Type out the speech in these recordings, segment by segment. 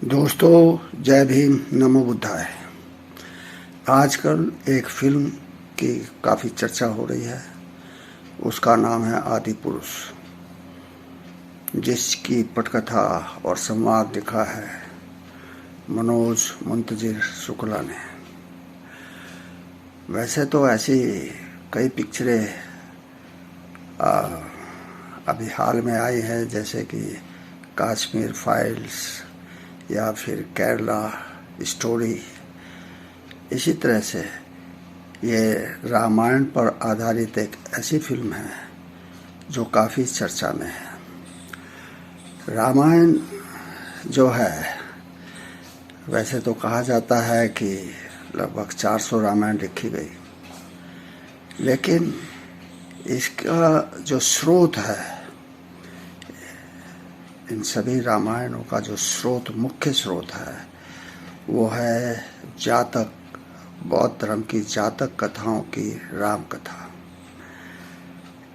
दोस्तों, जय भीम, नमो बुद्धाय। आजकल एक फिल्म की काफ़ी चर्चा हो रही है। उसका नाम है आदि पुरुष, जिसकी पटकथा और संवाद लिखा है मनोज मुंतजिर शुक्ला ने। वैसे तो ऐसी कई पिक्चरें अभी हाल में आई हैं, जैसे कि कश्मीर फाइल्स या फिर केरला स्टोरी। इसी तरह से ये रामायण पर आधारित एक ऐसी फिल्म है जो काफ़ी चर्चा में है। रामायण जो है, वैसे तो कहा जाता है कि लगभग 400 रामायण लिखी गई, लेकिन इसका जो स्रोत है, इन सभी रामायणों का जो स्रोत, मुख्य स्रोत है, वो है जातक, बौद्ध धर्म की जातक कथाओं की राम कथा।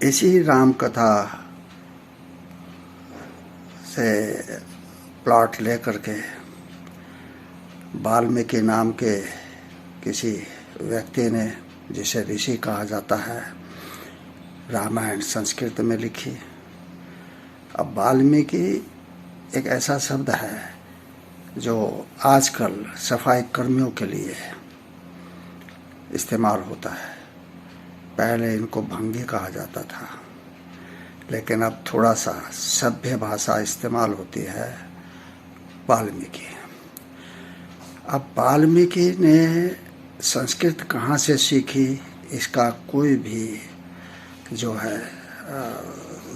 इसी राम कथा से प्लॉट लेकर के वाल्मीकि नाम के किसी व्यक्ति ने, जिसे ऋषि कहा जाता है, रामायण संस्कृत में लिखी। अब वाल्मीकि एक ऐसा शब्द है जो आजकल सफाई कर्मियों के लिए इस्तेमाल होता है। पहले इनको भंगी कहा जाता था, लेकिन अब थोड़ा सा सभ्य भाषा इस्तेमाल होती है वाल्मीकि। अब वाल्मीकि ने संस्कृत कहाँ से सीखी, इसका कोई भी जो है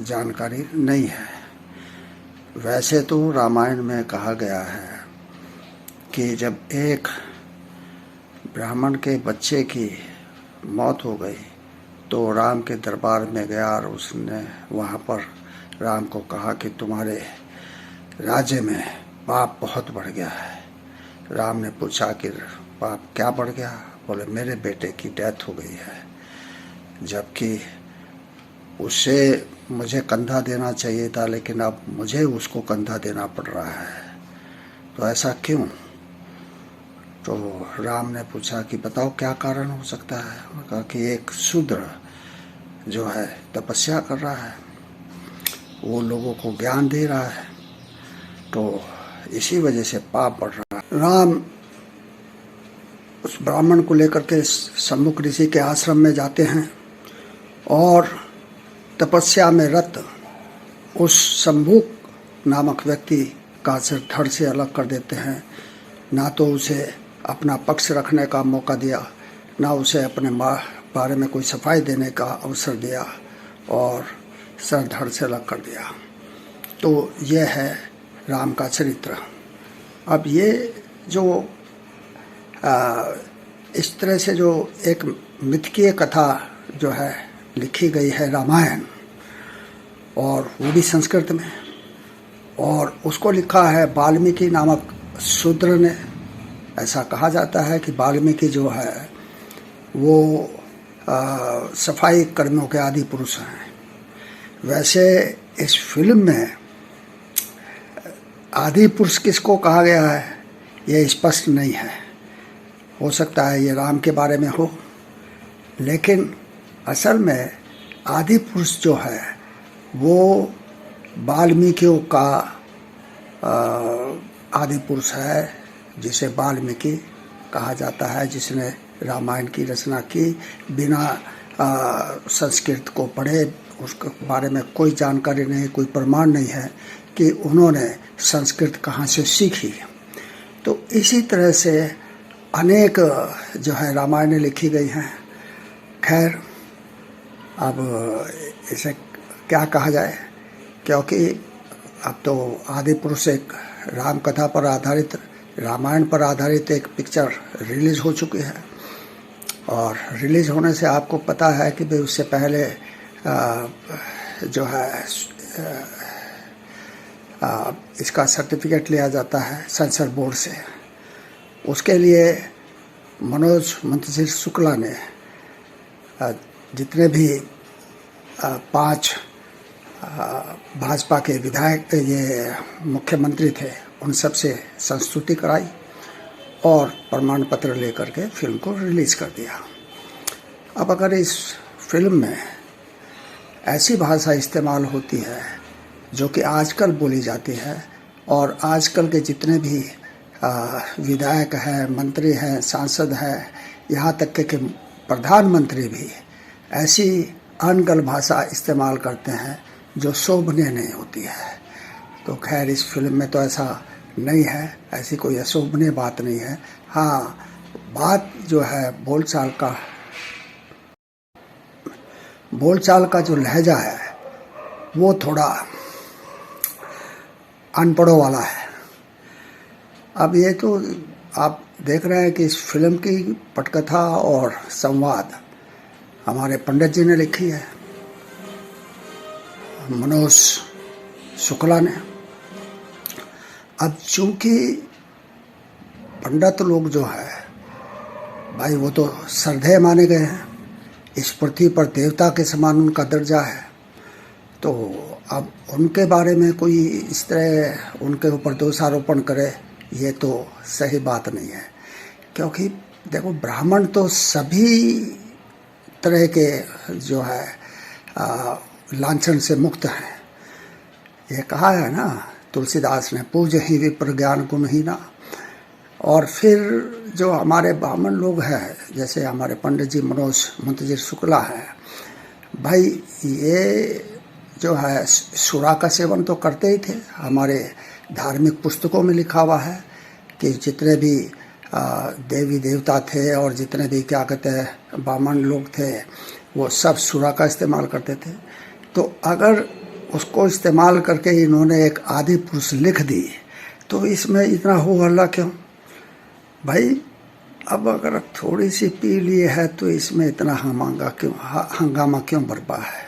जानकारी नहीं है। वैसे तो रामायण में कहा गया है कि जब एक ब्राह्मण के बच्चे की मौत हो गई तो राम के दरबार में गया और उसने वहाँ पर राम को कहा कि तुम्हारे राज्य में पाप बहुत बढ़ गया है। राम ने पूछा कि पाप क्या बढ़ गया? बोले, मेरे बेटे की डेथ हो गई है, जबकि उसे मुझे कंधा देना चाहिए था, लेकिन अब मुझे उसको कंधा देना पड़ रहा है, तो ऐसा क्यों? तो राम ने पूछा कि बताओ क्या कारण हो सकता है। उन्होंने कहा कि एक शूद्र जो है तपस्या कर रहा है, वो लोगों को ज्ञान दे रहा है, तो इसी वजह से पाप बढ़ रहा है। राम उस ब्राह्मण को लेकर के सम्मुख ऋषि के आश्रम में जाते हैं और तपस्या में रत उस शंभुक नामक व्यक्ति का सिर धड़ से अलग कर देते हैं। ना तो उसे अपना पक्ष रखने का मौका दिया, ना उसे अपने बारे में कोई सफाई देने का अवसर दिया, और सर धड़ से अलग कर दिया। तो यह है राम का चरित्र। अब ये जो इस तरह से जो एक मिथकीय कथा जो है लिखी गई है रामायण, और वो भी संस्कृत में, और उसको लिखा है वाल्मीकि नामक शूद्र ने। ऐसा कहा जाता है कि वाल्मीकि जो है वो सफाई कर्मियों के आदि पुरुष हैं। वैसे इस फिल्म में आदि पुरुष किसको कहा गया है ये स्पष्ट नहीं है। हो सकता है ये राम के बारे में हो, लेकिन असल में आदि पुरुष जो है वो वाल्मीकियों का आदि पुरुष है, जिसे वाल्मीकि कहा जाता है, जिसने रामायण की रचना की। बिना संस्कृत को पढ़े, उसके बारे में कोई जानकारी नहीं, कोई प्रमाण नहीं है कि उन्होंने संस्कृत कहाँ से सीखी। तो इसी तरह से अनेक जो है रामायणें लिखी गई हैं। खैर, अब इसे क्या कहा जाए, क्योंकि अब तो आदि पुरुष एक राम कथा पर आधारित, रामायण पर आधारित एक पिक्चर रिलीज़ हो चुकी है। और रिलीज़ होने से आपको पता है कि भाई उससे पहले जो है इसका सर्टिफिकेट लिया जाता है सेंसर बोर्ड से। उसके लिए मनोज मुंतजिर शुक्ला ने जितने भी 5 भाजपा के विधायक, ये मुख्यमंत्री थे, उन सब से संस्तुति कराई और प्रमाण पत्र लेकर के फिल्म को रिलीज़ कर दिया। अब अगर इस फिल्म में ऐसी भाषा इस्तेमाल होती है जो कि आजकल बोली जाती है, और आजकल के जितने भी विधायक हैं, मंत्री हैं, सांसद हैं, यहाँ तक कि प्रधानमंत्री भी ऐसी अनगढ़ भाषा इस्तेमाल करते हैं जो शोभनीय नहीं होती है, तो खैर इस फिल्म में तो ऐसा नहीं है, ऐसी कोई अशोभनीय बात नहीं है। हाँ, बात जो है बोलचाल का जो लहजा है वो थोड़ा अनपढ़ों वाला है। अब ये तो आप देख रहे हैं कि इस फिल्म की पटकथा और संवाद हमारे पंडित जी ने लिखी है, मनोज शुक्ला ने। अब चूंकि पंडित लोग जो है भाई वो तो श्रद्धेय माने गए हैं, इस पृथ्वी पर देवता के समान उनका दर्जा है, तो अब उनके बारे में कोई इस तरह उनके ऊपर दोषारोपण करे ये तो सही बात नहीं है। क्योंकि देखो, ब्राह्मण तो सभी तरह के जो है लांछन से मुक्त हैं। ये कहा है ना तुलसीदास ने, पूज ही विप्र ज्ञान गुण ही ना। और फिर जो हमारे ब्राह्मण लोग हैं, जैसे हमारे पंडित जी मनोज मुंतजिर शुक्ला है, भाई ये जो है सुरा का सेवन तो करते ही थे। हमारे धार्मिक पुस्तकों में लिखा हुआ है कि जितने भी देवी देवता थे और जितने भी क्या कहते हैं ब्राह्मण लोग थे, वो सब सुरा का इस्तेमाल करते थे। तो अगर उसको इस्तेमाल करके इन्होंने एक आदि पुरुष लिख दी तो इसमें इतना हो हल्ला क्यों भाई? अब अगर थोड़ी सी पी ली है तो इसमें इतना हंगामा क्यों बरपा है?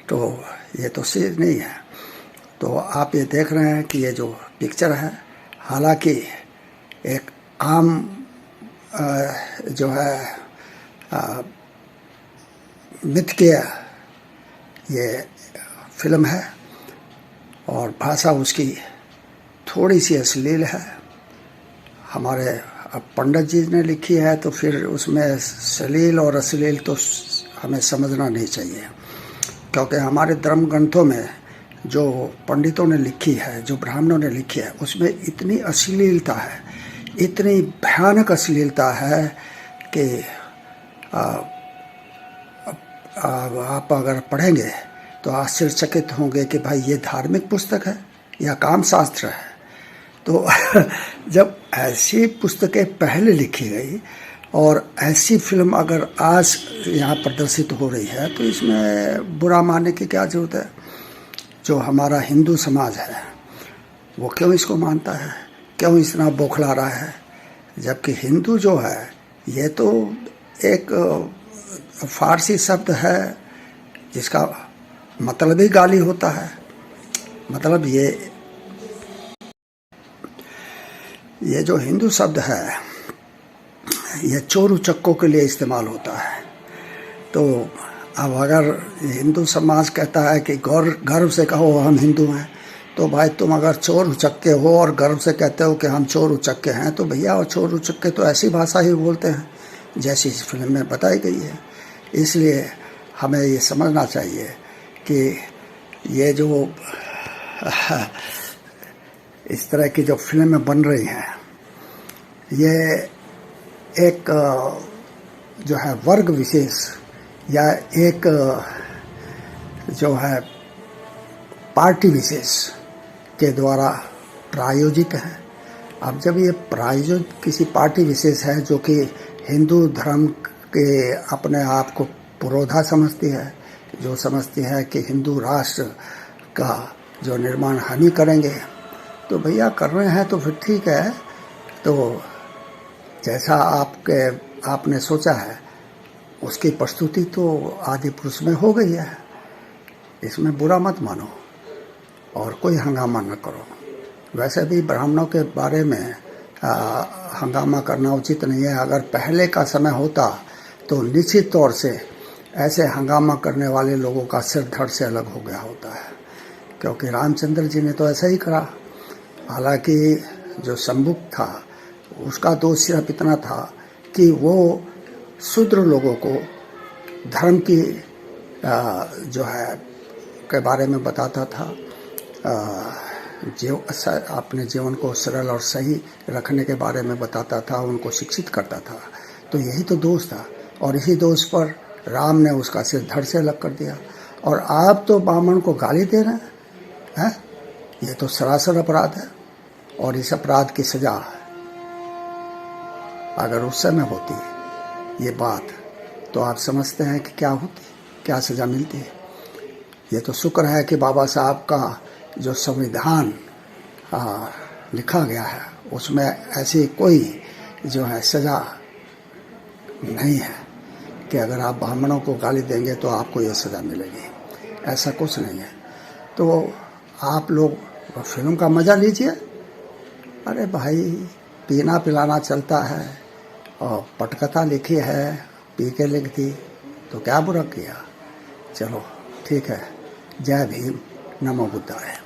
तो ये तो सही नहीं है। तो आप ये देख रहे हैं कि ये जो पिक्चर है, हालांकि एक आम जो है मिथ के ये फिल्म है और भाषा उसकी थोड़ी सी अश्लील है। हमारे अब पंडित जी ने लिखी है तो फिर उसमें श्लील और अश्लील तो हमें समझना नहीं चाहिए, क्योंकि हमारे धर्म ग्रंथों में जो पंडितों ने लिखी है, जो ब्राह्मणों ने लिखी है, उसमें इतनी अश्लीलता है, इतनी भयानक अश्लीलता है कि आप अगर पढ़ेंगे तो आश्चर्यचकित होंगे कि भाई ये धार्मिक पुस्तक है या काम शास्त्र है। तो जब ऐसी पुस्तकें पहले लिखी गई और ऐसी फिल्म अगर आज यहाँ प्रदर्शित हो रही है तो इसमें बुरा मानने की क्या ज़रूरत है? जो हमारा हिंदू समाज है वो क्यों इसको मानता है, क्यों इतना बौखला रहा है? जबकि हिंदू जो है ये तो एक फारसी शब्द है जिसका मतलब ही गाली होता है। मतलब ये जो हिंदू शब्द है ये चोर उचक्कों के लिए इस्तेमाल होता है। तो अब अगर हिंदू समाज कहता है कि गर्व से कहो हम हिंदू हैं, तो भाई तुम अगर चोर उचक्के हो और गर्व से कहते हो कि हम चोर उचक्के हैं, तो भैया और चोर उचक्के तो ऐसी भाषा ही बोलते हैं जैसी इस फिल्म में बताई गई है। इसलिए हमें ये समझना चाहिए कि ये जो इस तरह की जो फिल्में बन रही हैं, ये एक जो है वर्ग विशेष या एक जो है पार्टी विशेष के द्वारा प्रायोजित है। अब जब ये प्रायोजित किसी पार्टी विशेष है जो कि हिंदू धर्म के अपने आप को पुरोधा समझती है, जो समझती है कि हिंदू राष्ट्र का जो निर्माण हम ही करेंगे, तो भैया कर रहे हैं तो फिर ठीक है। तो जैसा आपने सोचा है उसकी प्रस्तुति तो आदि पुरुष में हो गई है, इसमें बुरा मत मानो और कोई हंगामा न करो। वैसे भी ब्राह्मणों के बारे में हंगामा करना उचित नहीं है। अगर पहले का समय होता तो निश्चित तौर से ऐसे हंगामा करने वाले लोगों का सिर धड़ से अलग हो गया होता है, क्योंकि रामचंद्र जी ने तो ऐसा ही करा। हालांकि जो शंभुक था उसका दोष सिर्फ इतना था कि वो शूद्र लोगों को धर्म की जो है के बारे में बताता था, अपने जीवन को सरल और सही रखने के बारे में बताता था, उनको शिक्षित करता था। तो यही तो दोष था, और इसी दोष पर राम ने उसका सिर धड़ से अलग कर दिया। और आप तो ब्राह्मण को गाली दे रहे हैं, ये तो सरासर अपराध है। और इस अपराध की सजा अगर उस समय होती ये बात, तो आप समझते हैं कि क्या होती, क्या सजा मिलती है। ये तो शुक्र है कि बाबा साहब का जो संविधान लिखा गया है उसमें ऐसी कोई जो है सजा नहीं है कि अगर आप ब्राह्मणों को गाली देंगे तो आपको ये सज़ा मिलेगी, ऐसा कुछ नहीं है। तो आप लोग फिल्म का मज़ा लीजिए। अरे भाई, पीना पिलाना चलता है और पटकथा लिखी है, पी के लिख दी, तो क्या बुरा किया। चलो ठीक है, जय भीम, नमो बुद्धाय।